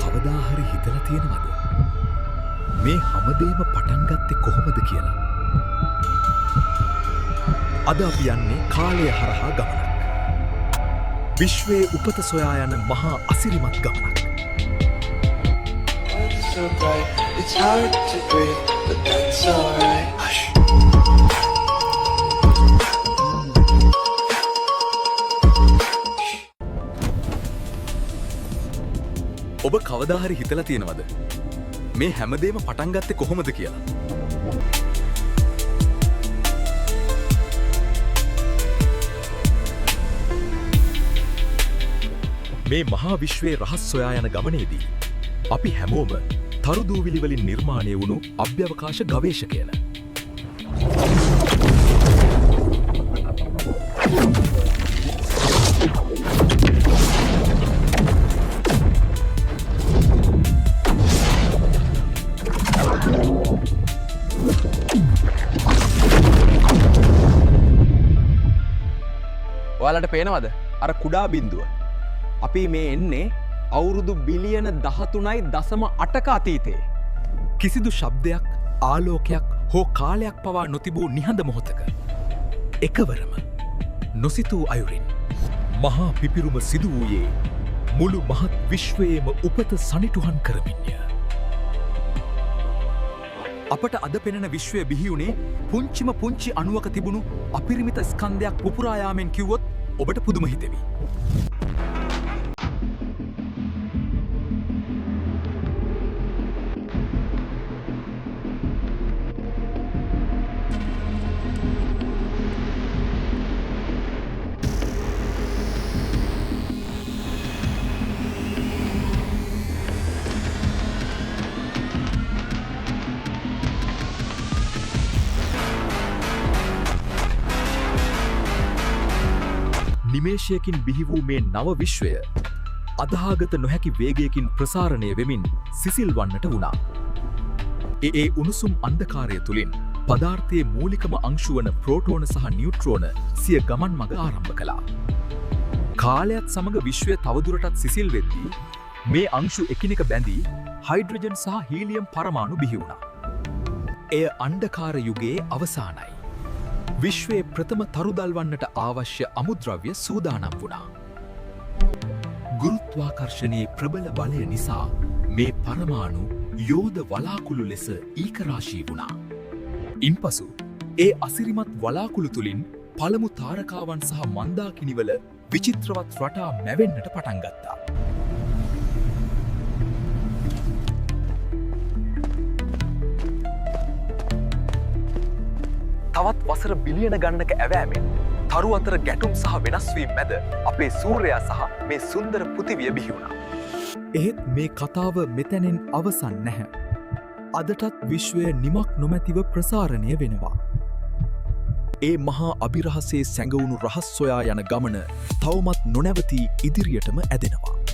කවදා හරි හිතලා තියෙනවද මේ හැමදේම පටන් ගත්තේ කොහොමද කියලා? අද අපි යන්නේ කාලය හරහා ගමනක්. විශ්වයේ උපත සොයා යන මහා අසිරිමත් ගමනක්. So bright, it's hard to breathe, but that's alright. Hush. ඔබ කවදා හරි හිතලා තියෙනවද මේ හැමදේම පටන් ගත්තේ කොහොමද කියලා? මේ මහා විශ්වයේ රහස් සොයා යන ගමනේදී අපි හැමෝම තරුදූවිලි වලින් නිර්මාණය වුණු අභ්‍යවකාශ ගවේෂකයන. ඔයාලට පේනවද අර කුඩා බිඳුව? අපි මේ එන්නේ අවුරුදු බිලියන 13.8ක අතීතයේ. කිසිදු ශබ්දයක්, ආලෝකයක් හෝ කාලයක් පවා නොතිබූ නිහඬ මොහොතක එකවරම නොසිතූ අයුරින් මහා පිපිරුම සිදු වූයේ මුළු මහත් විශ්වයේම උපත සනිටුහන් කරමින්ය. අපට අද පෙනෙන විශ්වය බිහි වුණේ පුංචිම පුංචි අණුවක තිබුණු අපිරිමිත ස්කන්ධයක් පුපුරා යාමෙන් කිව්වොත් ඔබට පුදුම හිතෙවි. නිමේෂයකින් බිහි වූ මේ නව විශ්වය අදහාගත නොහැකි වේගයකින් ප්‍රසාරණය වෙමින් සිසිල් වන්නට වුණා. ඒ උණුසුම් අන්ධකාරය තුළින් පදාර්ථයේ මූලිකම අංශු වන ප්‍රෝටෝන සහ නියුට්‍රෝන සිය ගමන් මඟ ආරම්භ කළා. කාලයත් සමග විශ්වය තවදුරටත් සිසිල් වෙද්දී මේ අංශු එකිනෙක බැඳී හයිඩ්‍රජන් සහ හීලියම් පරමාණු බිහි වුණා. එය අන්ධකාර යුගයේ අවසානයි. විශ්වයේ ප්‍රථම තරුදල්වන්නට අවශ්‍ය අමුද්‍රව්‍ය සූදානම් වුණා. ගුරුත්වාකර්ෂණයේ ප්‍රබල බලය නිසා මේ පරමාණු යෝධ වලාකුළු ලෙස ඒකරාශී වුණා. ඉන්පසු ඒ අසිරිමත් වලාකුළු තුළින් පළමු තාරකාවන් සහ මන්දාකිනිවල විචිත්‍රවත් රටා මැවෙන්නට පටන් ගත්තා. තවත් වසර බිලියන ගණනක ඇවෑමෙන් තරු අතර ගැටුම් සහ වෙනස්වීම් මැද අපේ සූර්යයා සහ මේ සුන්දර පෘථිවිය බිහි වුණා. එහෙත් මේ කතාව මෙතැනින් අවසන් නැහැ. අදටත් විශ්වය නිමක් නොමැතිව ප්‍රසාරණය වෙනවා. ඒ මහා අභිරහසේ සැඟවුණු රහස් සොයා යන ගමන තවමත් නොනැවතී ඉදිරියටම ඇදෙනවා.